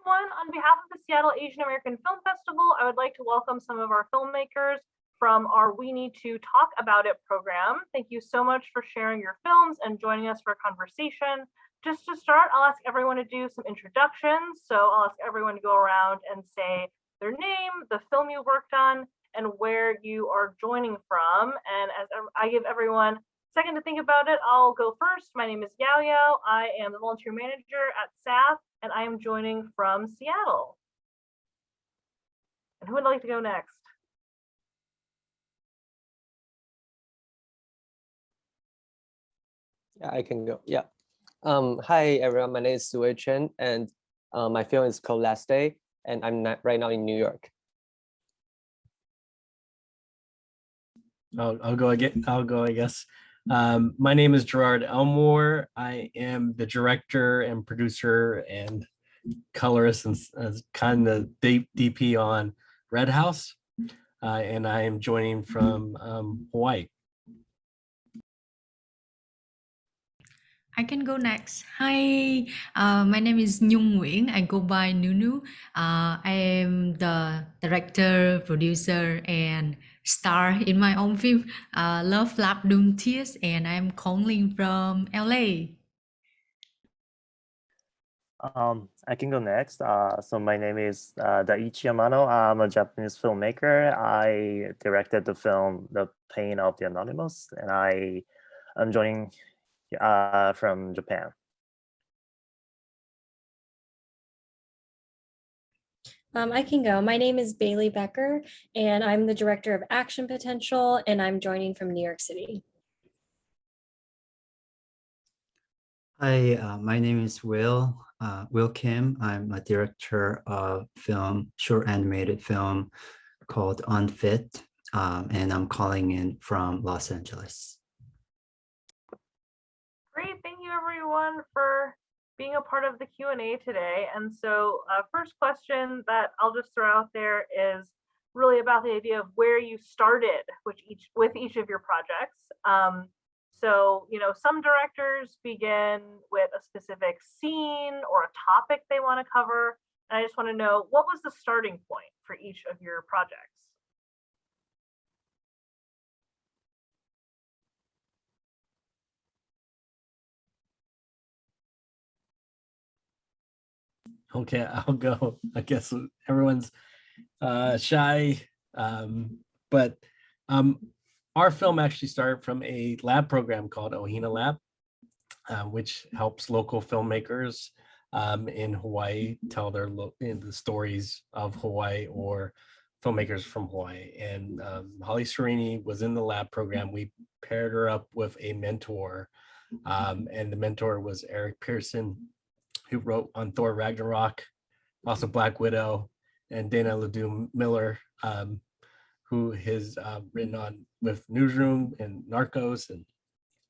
everyone. On behalf of the Seattle Asian American Film Festival, I would like to welcome some of our filmmakers from our We Need to Talk About It program. Thank you so much for sharing your films and joining us for a conversation. Just to start, I'll ask everyone to do some introductions. So I'll ask everyone to go around and say their name, the film you worked on, and where you are joining from. And as I give everyone a second to think about it, I'll go first. My name is Yaoyao. I am the volunteer manager at SAAFF, and I am joining from Seattle. And who would like to go next? Yeah, I can go. Yeah. Hi everyone. My name is Sue Chen, and my film is called Last Day, and I'm right now in New York. I'll go again. I guess. My name is Gerard Elmore. I am the director and producer and colorist and kind of DP on Red House, and I am joining from Hawaii. I can go next. Hi, my name is Nhung Nguyễn. I go by Nunu. I am the director, producer, and star in my own film, Love Lab Doom Tears, and I'm calling from LA. I can go next. So my name is Daiichi Amano. I'm a Japanese filmmaker. I directed the film The Pain of the Anonymous, and I am joining from Japan. I can go. My name is Bailey Becker, and I'm the director of Action Potential, and I'm joining from New York City. Hi, my name is Will Kim. I'm a director of short animated film called Unfit, and I'm calling in from Los Angeles. Great, thank you everyone for being a part of the Q&A today. And so first question that I'll just throw out there is really about the idea of where you started with each of your projects. So, you know, some directors begin with a specific scene or a topic they want to cover. And I just want to know, what was the starting point for each of your projects? Okay, I'll go. I guess everyone's shy, but our film actually started from a lab program called Ohina Lab, which helps local filmmakers in Hawaii tell the stories of Hawaii or filmmakers from Hawaii. And Holly Serini was in the lab program. We paired her up with a mentor, and the mentor was Eric Pearson, who wrote on Thor Ragnarok, also Black Widow, and Dana Ledoux Miller, who has written on with Newsroom and Narcos and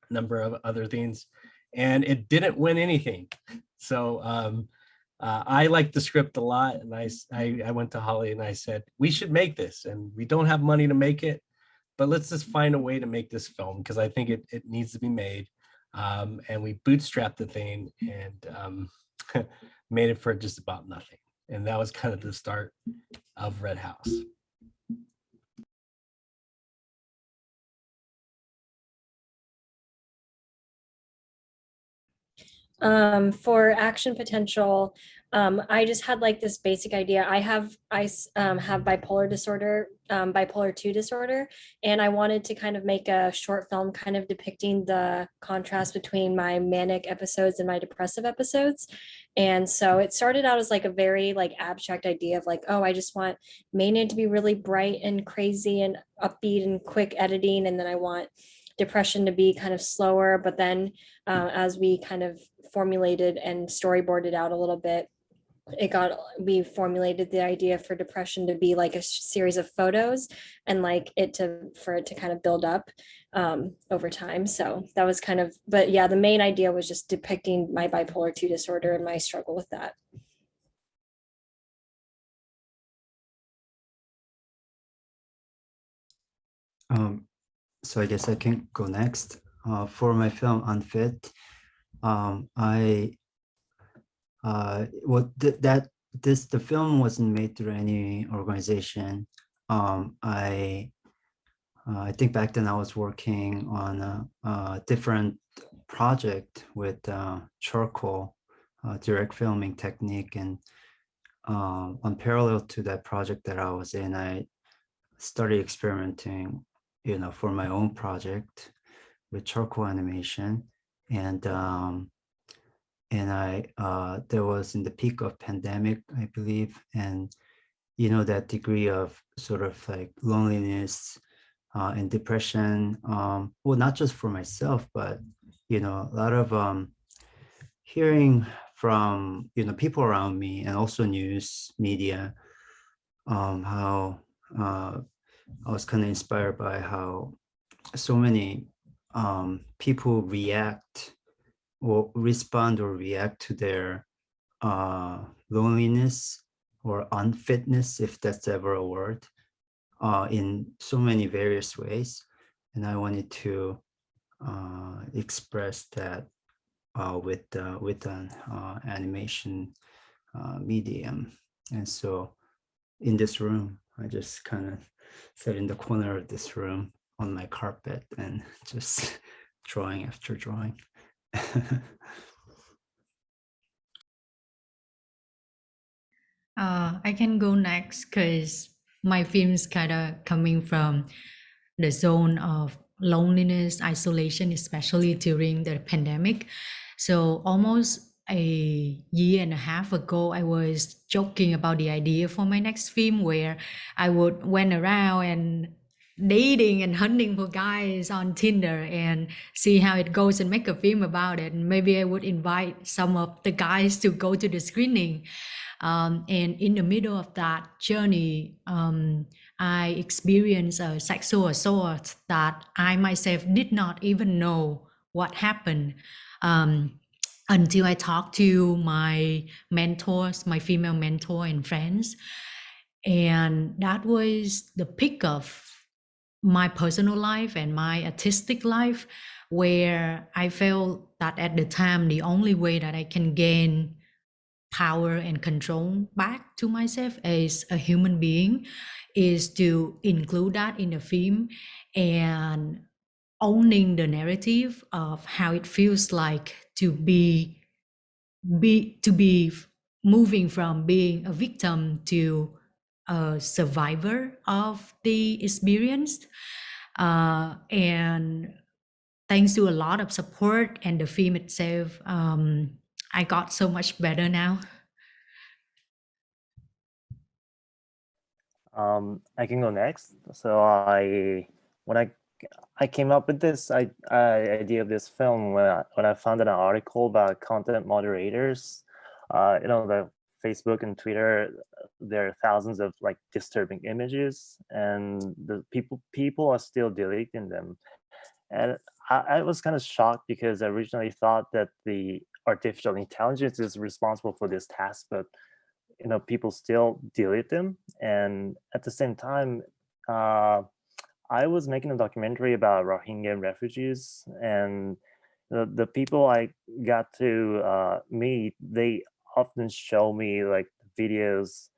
a number of other things. And it didn't win anything. So I liked the script a lot. And I went to Holly and I said, we should make this. And we don't have money to make it, but let's just find a way to make this film, because I think it needs to be made. And we bootstrapped the thing and made it for just about nothing. And that was kind of the start of Red House. For Action Potential, I just had like this basic idea. I have bipolar disorder, bipolar 2 disorder, and I wanted to kind of make a short film kind of depicting the contrast between my manic episodes and my depressive episodes. And so it started out as like a very like abstract idea of like, oh, I just want mania to be really bright and crazy and upbeat and quick editing, and then I want depression to be kind of slower. But then as we kind of formulated and storyboarded out a little bit, we formulated the idea for depression to be like a series of photos, and like for it to kind of build up over time. So that was kind of, but yeah, the main idea was just depicting my bipolar 2 disorder and my struggle with that. So I guess I can go next. For my film Unfit, that the film wasn't made through any organization. I think back then I was working on a different project with charcoal direct filming technique, and on parallel to that project that I was in, I started experimenting, for my own project with charcoal animation, and there was in the peak of pandemic, I believe, and that degree of sort of like loneliness and depression, well, not just for myself, but a lot of hearing from people around me, and also news media, how I was kind of inspired by how so many people react or respond or react to their loneliness or unfitness, if that's ever a word, in so many various ways. And I wanted to express that with an animation medium. And so in this room, I just kind of sat in the corner of this room on my carpet and just drawing after drawing. I can go next because my film's kind of coming from the zone of loneliness, isolation, especially during the pandemic. So almost a year and a half ago, I was joking about the idea for my next film where I would went around and dating and hunting for guys on Tinder and see how it goes and make a film about it. And maybe I would invite some of the guys to go to the screening. And in the middle of that journey, I experienced a sexual assault that I myself did not even know what happened until I talked to my mentors, my female mentor and friends. And that was the peak of my personal life and my artistic life, where I felt that at the time, the only way that I can gain power and control back to myself as a human being is to include that in the film and owning the narrative of how it feels like to be moving from being a victim to a survivor of the experience. And thanks to a lot of support and the film itself, I got so much better now. I can go next. So when I came up with this idea of this film when I found an article about content moderators. The Facebook and Twitter, there are thousands of like disturbing images, and the people are still deleting them. And I was kind of shocked because I originally thought that the artificial intelligence is responsible for this task, but people still delete them. And at the same time, I was making a documentary about Rohingya refugees, and the people I got to meet, they often show me like videos,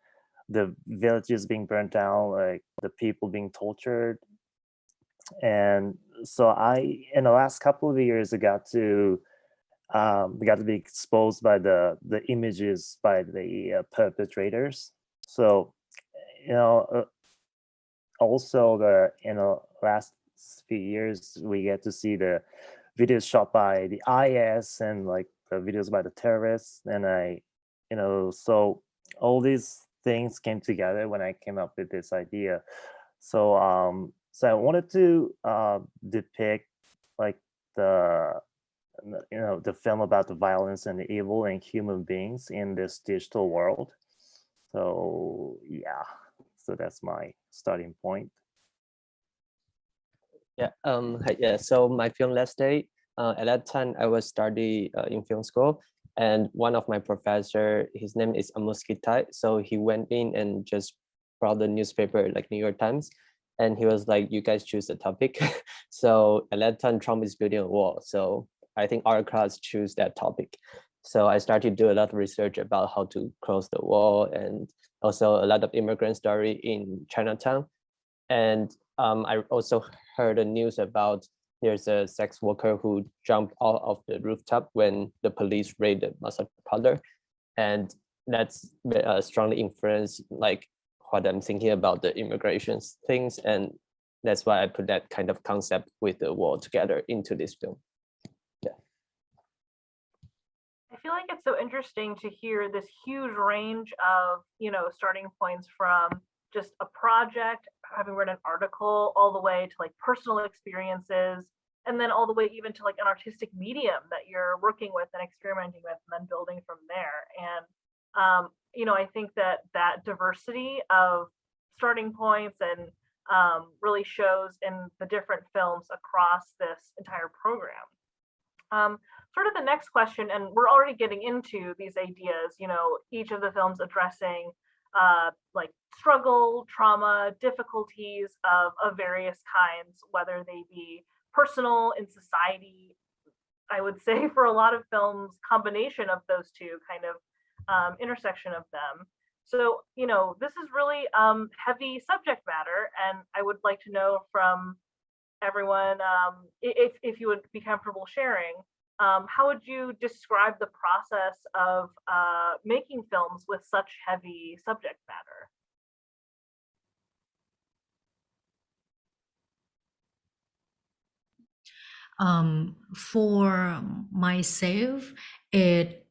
the villages being burnt down, like the people being tortured. And so in the last couple of years, I got to be exposed by the images by the perpetrators. So also the last few years we get to see the videos shot by the IS and like the videos by the terrorists, and so all these things came together when I came up with this idea. So I wanted to depict like the film about the violence and the evil and human beings in this digital world. So yeah, so that's my starting point. Yeah. Yeah. So my film last day. At that time, I was studying in film school, and one of my professor, his name is Amuskitai. So he went in and just brought the newspaper, like New York Times, and he was like, "You guys choose the topic." So at that time, Trump is building a wall. So I think our class choose that topic, So I started to do a lot of research about how to cross the wall, and also a lot of immigrant story in Chinatown. And I also heard the news about there's a sex worker who jumped out of the rooftop when the police raided massage parlor. And that's strongly influenced like what I'm thinking about the immigration things. And that's why I put that kind of concept with the wall together into this film. Yeah. I feel like it's so interesting to hear this huge range of, starting points from just a project, having read an article, all the way to like personal experiences, and then all the way even to like an artistic medium that you're working with and experimenting with, and then building from there. And I think that diversity of starting points and really shows in the different films across this entire program. Sort of the next question, and we're already getting into these ideas, each of the films addressing like struggle, trauma, difficulties of various kinds, whether they be personal, in society. I would say for a lot of films, combination of those two kind of intersection of them. So, this is really heavy subject matter, and I would like to know from everyone, if you would be comfortable sharing, how would you describe the process of making films with such heavy subject matter? For myself, it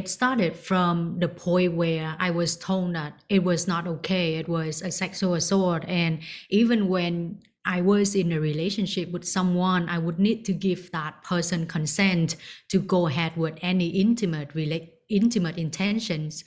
started from the point where I was told that it was not okay. It was a sexual assault, and even when I was in a relationship with someone, I would need to give that person consent to go ahead with any intimate intentions.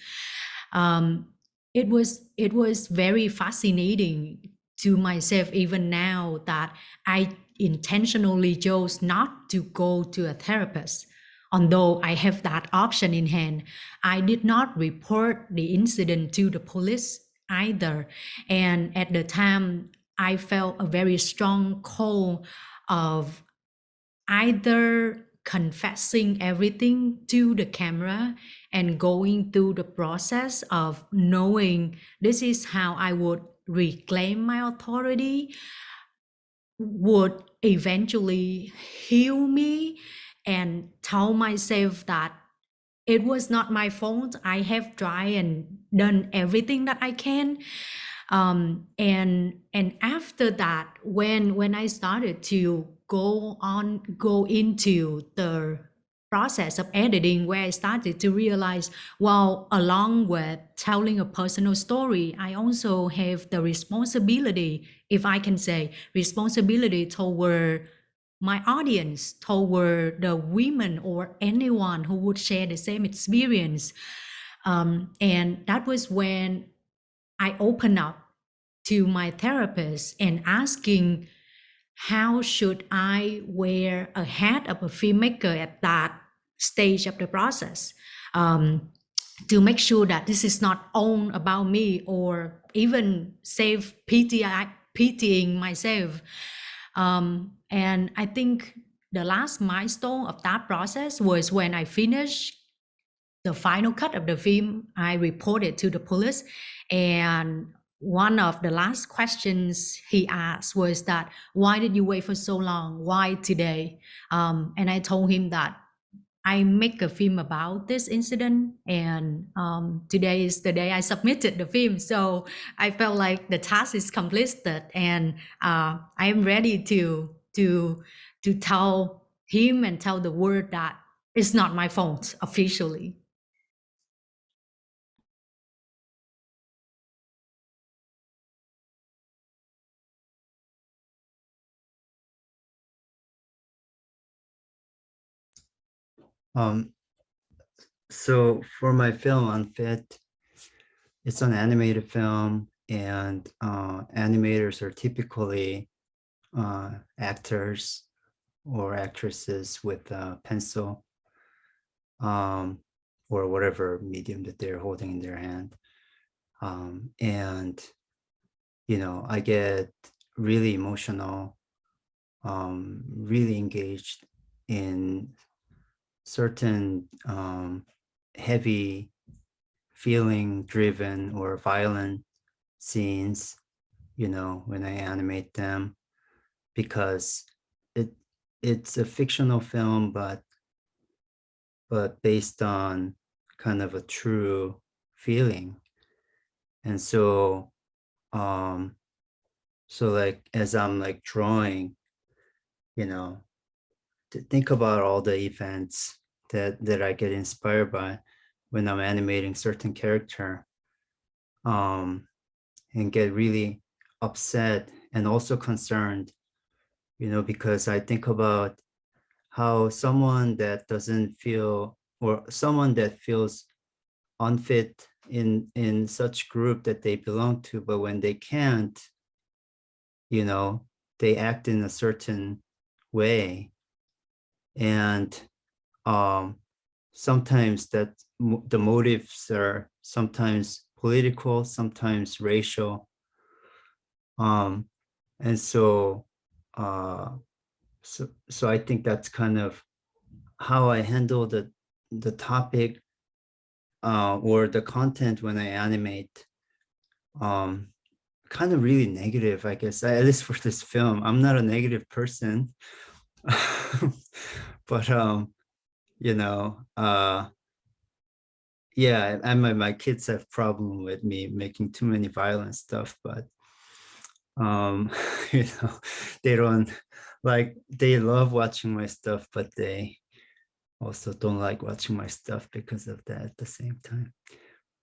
It was very fascinating to myself even now that I intentionally chose not to go to a therapist. Although I have that option in hand, I did not report the incident to the police either. And at the time, I felt a very strong call of either confessing everything to the camera and going through the process of knowing this is how I would reclaim my authority, would eventually heal me and tell myself that it was not my fault. I have tried and done everything that I can. And after that, when I started to go into the process of editing, where I started to realize, well, along with telling a personal story, I also have the responsibility, if I can say, responsibility toward my audience, toward the women or anyone who would share the same experience. And that was when I opened up to my therapist and asking, how should I wear a hat of a filmmaker at that stage of the process, to make sure that this is not all about me, or even pitying myself. And I think the last milestone of that process was when I finished the final cut of the film. I reported to the police, and one of the last questions he asked was that, why did you wait for so long? Why today? And I told him that I make a film about this incident, and today is the day I submitted the film. So I felt like the task is completed, and I am ready to tell him and tell the world that it's not my fault officially. So for my film Unfit, it's an animated film, and animators are typically actors or actresses with a pencil, or whatever medium that they're holding in their hand. And I get really emotional, really engaged in certain heavy feeling driven or violent scenes, you know, when I animate them, because it's a fictional film, but based on kind of a true feeling. And so so like as I'm like drawing, you know, to think about all the events that I get inspired by when I'm animating certain character, and get really upset and also concerned, you know, because I think about how someone that doesn't feel, or someone that feels unfit in such group that they belong to, but when they can't, you know, they act in a certain way. And sometimes that the motives are sometimes political, sometimes racial. And so so I think that's kind of how I handle the topic or the content when I animate. Kind of really negative, I guess, at least for this film. I'm not a negative person. But you know, yeah, and my kids have problem with me making too many violent stuff, but you know, they don't like, they love watching my stuff, but they also don't like watching my stuff because of that at the same time.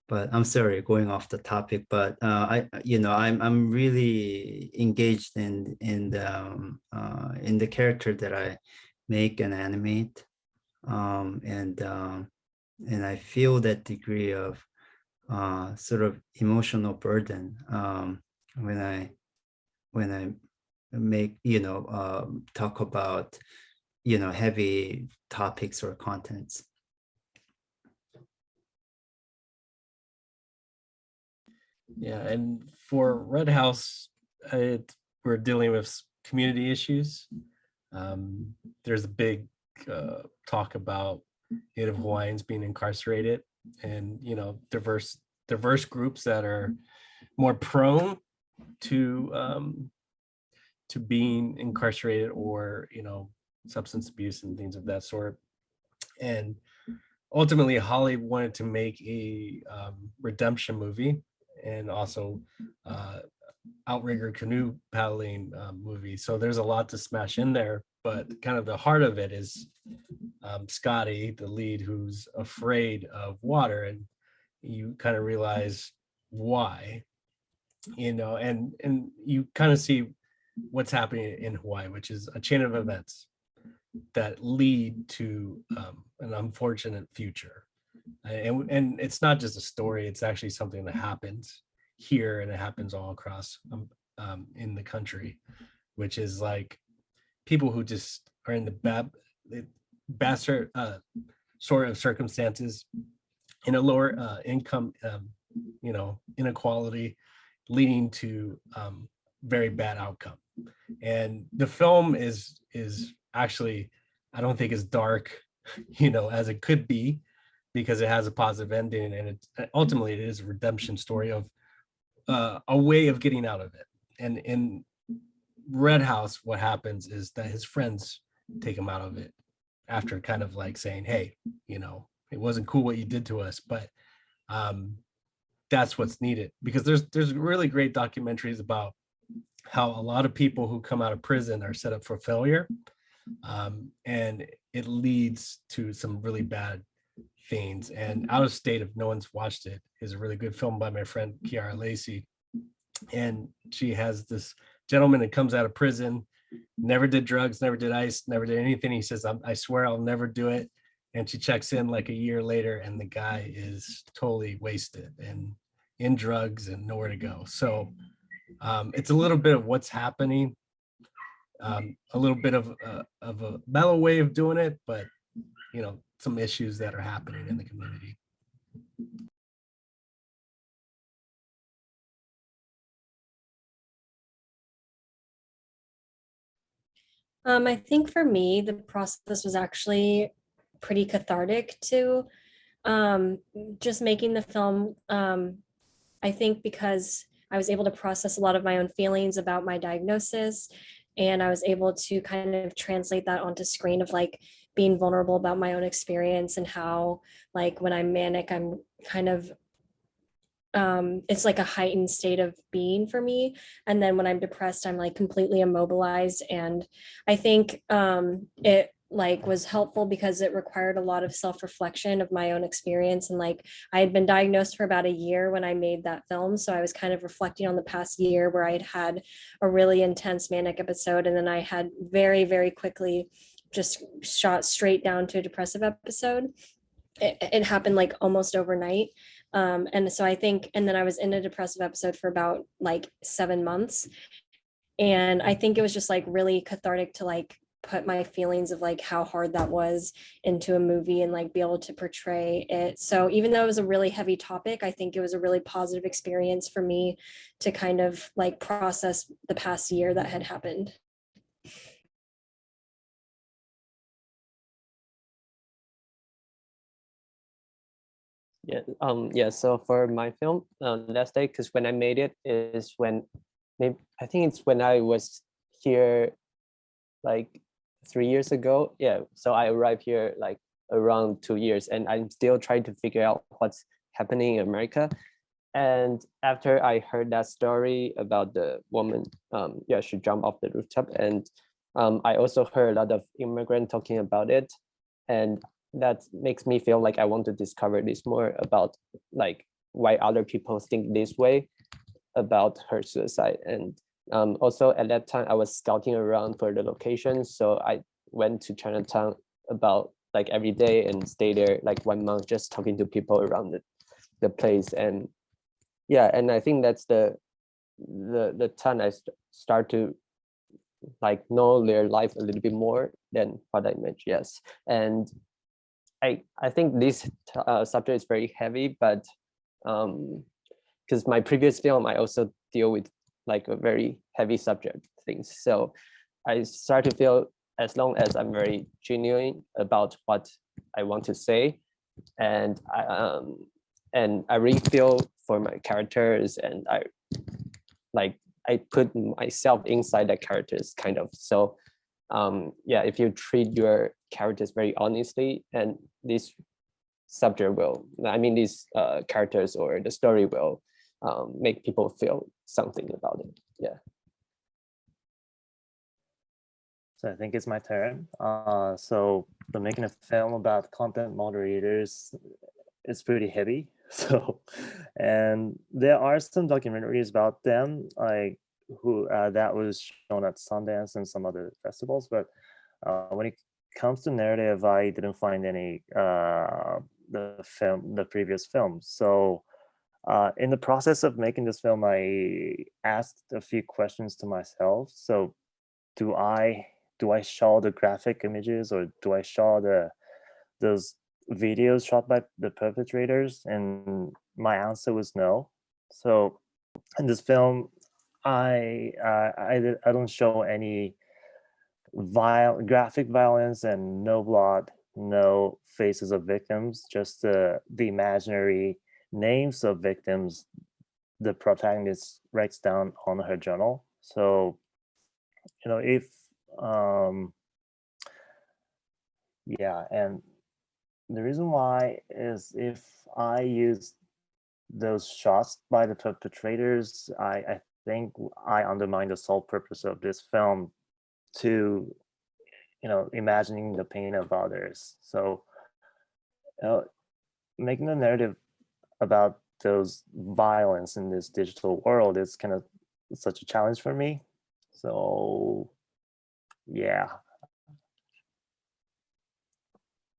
But I'm sorry, going off the topic, but I, you know, I'm really engaged in the character that I make and animate, and I feel that degree of sort of emotional burden when I make, you know, talk about, you know, heavy topics or contents. Yeah, and for Red House, we're dealing with community issues. There's a big talk about Native Hawaiians being incarcerated, and you know, diverse groups that are more prone to being incarcerated, or you know, substance abuse and things of that sort. And ultimately, Holly wanted to make a redemption movie, and also outrigger canoe paddling movie. So there's a lot to smash in there, but kind of the heart of it is Scotty, the lead, who's afraid of water, and you kind of realize why, you know, and you kind of see what's happening in Hawaii, which is a chain of events that lead to an unfortunate future. And it's not just a story, it's actually something that happens here, and it happens all across in the country, which is like people who just are in the best sort of circumstances, in a lower income, you know, inequality, leading to very bad outcome. And the film is actually, I don't think, as dark, you know, as it could be, because it has a positive ending, and it ultimately it is a redemption story of a way of getting out of it. And in Red House, what happens is that his friends take him out of it after kind of like saying, hey, you know, it wasn't cool what you did to us, but that's what's needed. Because there's really great documentaries about how a lot of people who come out of prison are set up for failure, and it leads to some really bad things. And Out of State, if no one's watched it, is a really good film by my friend Kiara Lacey. And she has this gentleman that comes out of prison, never did drugs, never did ice, never did anything. He says, I swear I'll never do it. And she checks in like a year later, and the guy is totally wasted and in drugs and nowhere to go. So it's a little bit of what's happening, a little bit of a mellow way of doing it, but you know, some issues that are happening in the community. I think for me, the process was actually pretty cathartic to just making the film. I think because I was able to process a lot of my own feelings about my diagnosis, and I was able to kind of translate that onto screen of like being vulnerable about my own experience and how like when I'm manic, I'm kind of it's like a heightened state of being for me, and then when I'm depressed I'm like completely immobilized. And I think it like was helpful because it required a lot of self-reflection of my own experience, and like I had been diagnosed for about a year when I made that film, so I was kind of reflecting on the past year where I had had a really intense manic episode, and then I had very quickly just shot straight down to a depressive episode. It happened like almost overnight. And so I think, and then I was in a depressive episode for about like 7 months. And I think it was just like really cathartic to like put my feelings of like how hard that was into a movie and like be able to portray it. So even though it was a really heavy topic, I think it was a really positive experience for me to kind of like process the past year that had happened. Yeah, so for my film, Last Day, because when I made it is when, maybe, I think it's when I was here like 3 years ago. Yeah, so I arrived here like around 2 years, and I'm still trying to figure out what's happening in America. And after I heard that story about the woman, yeah, she jumped off the rooftop, and I also heard a lot of immigrants talking about it, and that makes me feel like I want to discover this more about like why other people think this way about her suicide. And also at that time I was scouting around for the locations, so I went to Chinatown about like every day and stay there like 1 month just talking to people around the place. And yeah, and I think that's the time I start to like know their life a little bit more than what I mentioned. Yes, and I think this subject is very heavy, but because my previous film I also deal with like a very heavy subject things, so I start to feel as long as I'm very genuine about what I want to say, and I really feel for my characters, and I put myself inside the characters kind of. So yeah, if you treat your characters very honestly, and this subject will, I mean, these characters or the story will make people feel something about it. Yeah. So I think it's my turn. So the making a film about content moderators is pretty heavy. So, and there are some documentaries about them, like who that was shown at Sundance and some other festivals. But when it comes to narrative, I didn't find any the previous film. So in the process of making this film, I asked a few questions to myself. So do I show the graphic images, or do I show those videos shot by the perpetrators? And my answer was no. So in this film, I don't show any graphic violence, and no blood, no faces of victims, just the imaginary names of victims the protagonist writes down on her journal. So if yeah, and the reason why is if I use those shots by the perpetrators, I think I undermine the sole purpose of this film, to imagining the pain of others. So making a narrative about those violence in this digital world is kind of such a challenge for me. So yeah.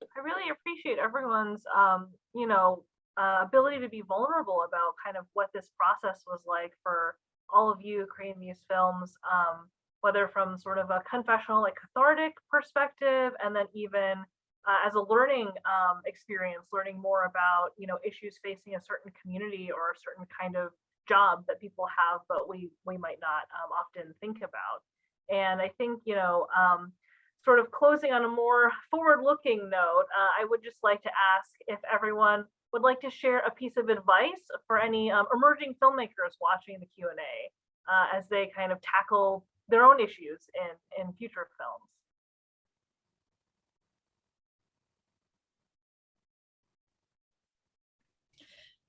I really appreciate everyone's, ability to be vulnerable about kind of what this process was like for all of you creating these films, whether from sort of a confessional, like cathartic perspective, and then even as a learning experience, learning more about, issues facing a certain community or a certain kind of job that people have, but we might not often think about. And I think, sort of closing on a more forward-looking note, I would just like to ask if everyone would like to share a piece of advice for any emerging filmmakers watching the Q&A as they kind of tackle their own issues in future films.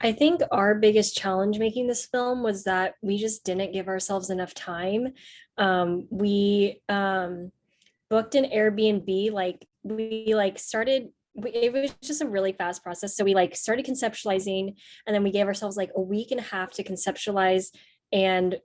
I think our biggest challenge making this film was that we just didn't give ourselves enough time. We booked an Airbnb, like we like started, it was just a really fast process. So we like started conceptualizing, and then we gave ourselves like a week and a half to conceptualize and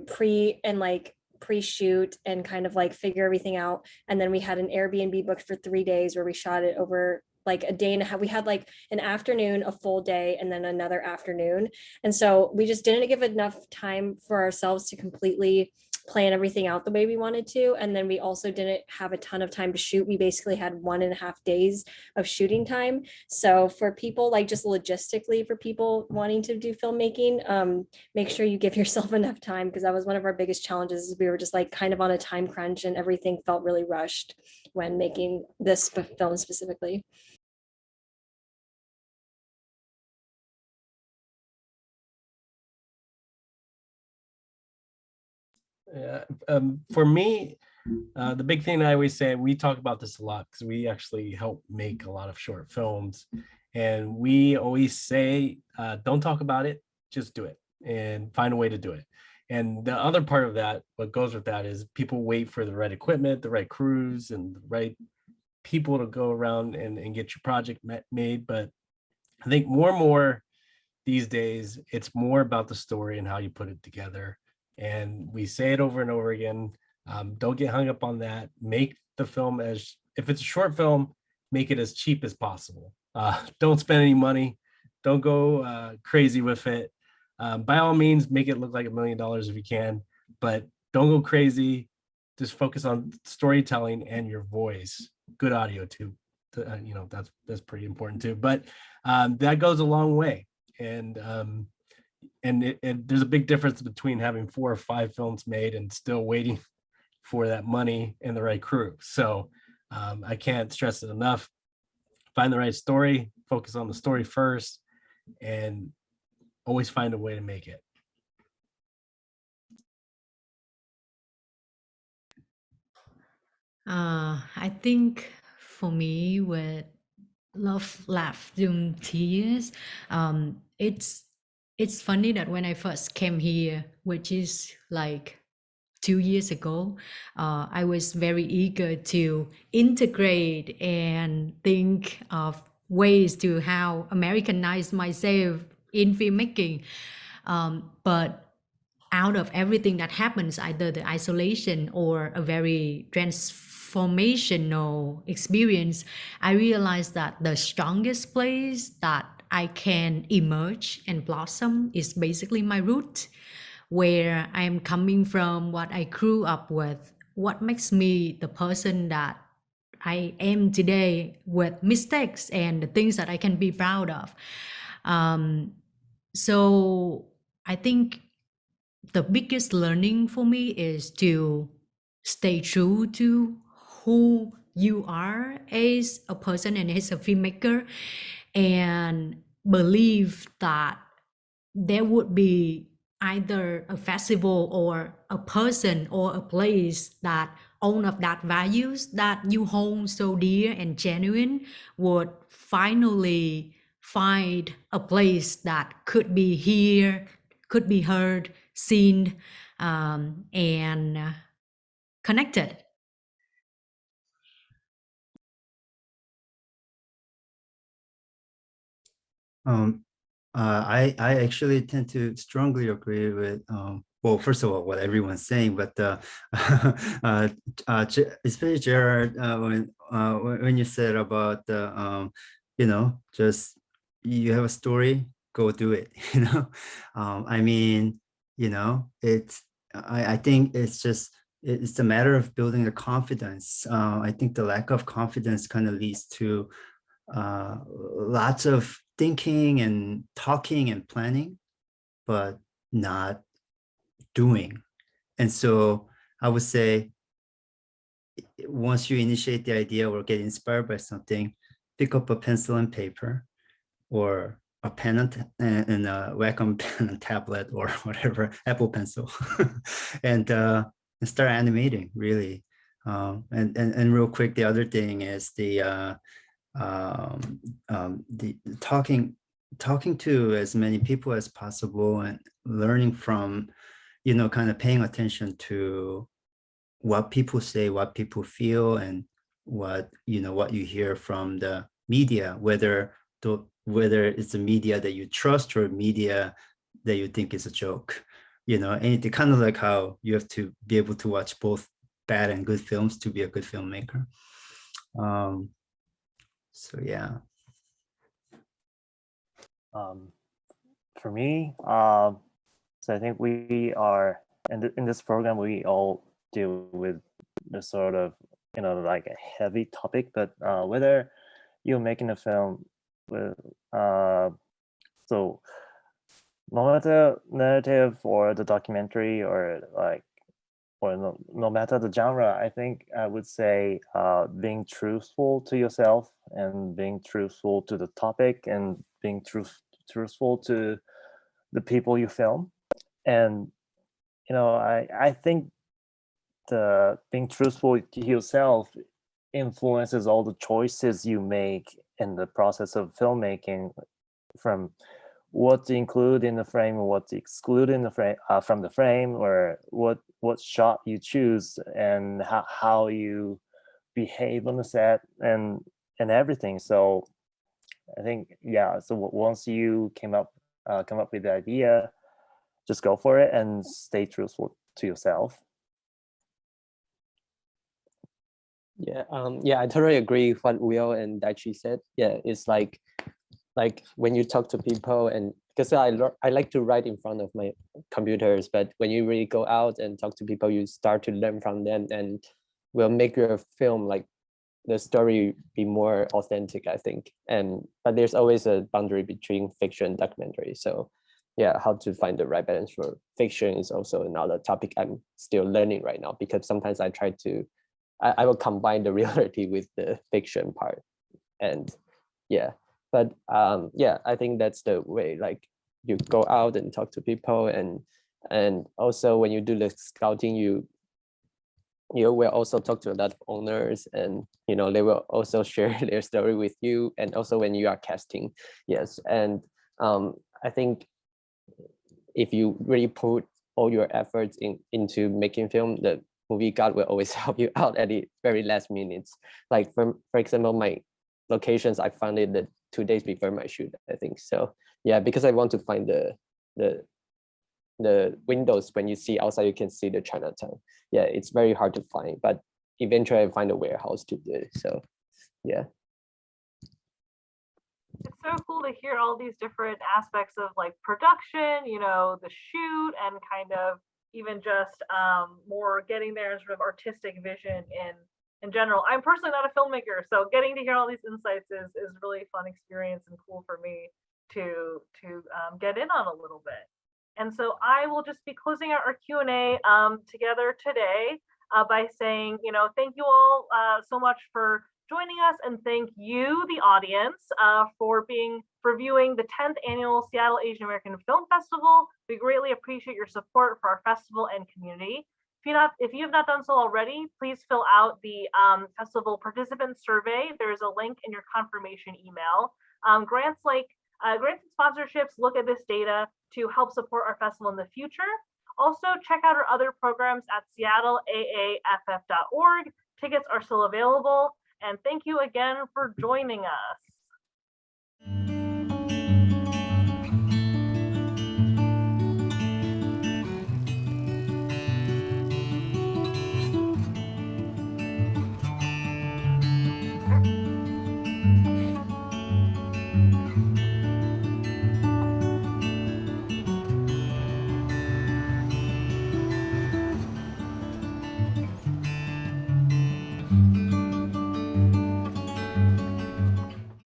pre-shoot and kind of like figure everything out. And then we had an Airbnb booked for 3 days where we shot it over like a day and a half. We had like an afternoon, a full day, and then another afternoon. And so we just didn't give enough time for ourselves to completely plan everything out the way we wanted to. And then we also didn't have a ton of time to shoot. We basically had 1.5 days of shooting time. So for people, like just logistically for people wanting to do filmmaking, make sure you give yourself enough time, because that was one of our biggest challenges. Is we were just like kind of on a time crunch and everything felt really rushed when making this film specifically. Yeah, for me, the big thing I always say, we talk about this a lot because we actually help make a lot of short films, and we always say, don't talk about it, just do it and find a way to do it. And the other part of that, what goes with that, is people wait for the right equipment, the right crews, and the right people to go around and get your project made. But I think more and more these days, it's more about the story and how you put it together. And we say it over and over again. Don't get hung up on that. Make the film as, if it's a short film, make it as cheap as possible. Don't spend any money. Don't go crazy with it. By all means, make it look like $1 million if you can, but don't go crazy. Just focus on storytelling and your voice. Good audio too. You know, that's pretty important too. But that goes a long way. And there's a big difference between having 4 or 5 films made and still waiting for that money and the right crew. So I can't stress it enough. Find the right story, focus on the story first, and always find a way to make it. I think for me, with Love, Laugh, Doom, Tears, it's funny that when I first came here, which is like 2 years ago, I was very eager to integrate and think of ways to how Americanize myself in filmmaking. But out of everything that happens, either the isolation or a very transformational experience, I realized that the strongest place that I can emerge and blossom is basically my root, where I'm coming from, what I grew up with, what makes me the person that I am today, with mistakes and the things that I can be proud of. So I think the biggest learning for me is to stay true to who you are as a person and as a filmmaker, and believe that there would be either a festival or a person or a place that all of that values that you hold so dear and genuine would finally find a place that could be here, could be heard, seen, and connected. I actually tend to strongly agree with well, first of all, what everyone's saying, but especially Gerard, when you said about you know, just you have a story, go do it. You know, I mean, you know, I think it's just it's a matter of building the confidence. I think the lack of confidence kind of leads to lots of thinking and talking and planning, but not doing. And so I would say once you initiate the idea or get inspired by something, pick up a pencil and paper or a pen and a Wacom pen and tablet or whatever, Apple Pencil, and start animating really. And real quick, the other thing is the talking to as many people as possible and learning from, kind of paying attention to what people say, what people feel, and what you hear from the media, whether it's a media that you trust or media that you think is a joke, and it kind of like how you have to be able to watch both bad and good films to be a good filmmaker. So yeah. For me, so I think we are in this program, we all deal with the sort of, like a heavy topic, but whether you're making a film with, so no matter narrative or the documentary or no matter the genre, I think I would say being truthful to yourself and being truthful to the topic and being truthful to the people you film. And I think the being truthful to yourself influences all the choices you make in the process of filmmaking, from what to include in the frame and what to exclude in the frame from the frame, or what shot you choose and how you behave on the set and everything. So I think, yeah, so once you come up with the idea, just go for it and stay truthful to yourself. Yeah, I totally agree with what Will and Daichi said. Yeah, it's like when you talk to people, and because I like to write in front of my computers, but when you really go out and talk to people, you start to learn from them and will make your film, like the story, be more authentic, I think. But there's always a boundary between fiction and documentary. So yeah, how to find the right balance for fiction is also another topic I'm still learning right now, because sometimes I will combine the reality with the fiction part. And yeah, but yeah, I think that's the way, like you go out and talk to people, and also when you do the scouting, you will also talk to a lot of owners, and they will also share their story with you. And also when you are casting, yes. And I think if you really put all your efforts into making film, the movie god will always help you out at the very last minutes. Like for example, my locations, I found it the 2 days before my shoot, I think. So yeah, because I want to find the windows. When you see outside, you can see the Chinatown. Yeah, it's very hard to find, but eventually I find a warehouse to do it. So yeah. It's so cool to hear all these different aspects of like production, the shoot, and kind of even just more getting there and sort of artistic vision in general. I'm personally not a filmmaker, so getting to hear all these insights is really a fun experience and cool for me to get in on a little bit. And so I will just be closing out our Q&A together today by saying, thank you all so much for joining us, and thank you, the audience, for viewing the 10th annual Seattle Asian American Film Festival. We greatly appreciate your support for our festival and community. If you have not done so already, please fill out the festival participant survey. There's a link in your confirmation email. Grants and sponsorships look at this data to help support our festival in the future. Also, check out our other programs at seattleaaff.org. Tickets are still available. And thank you again for joining us.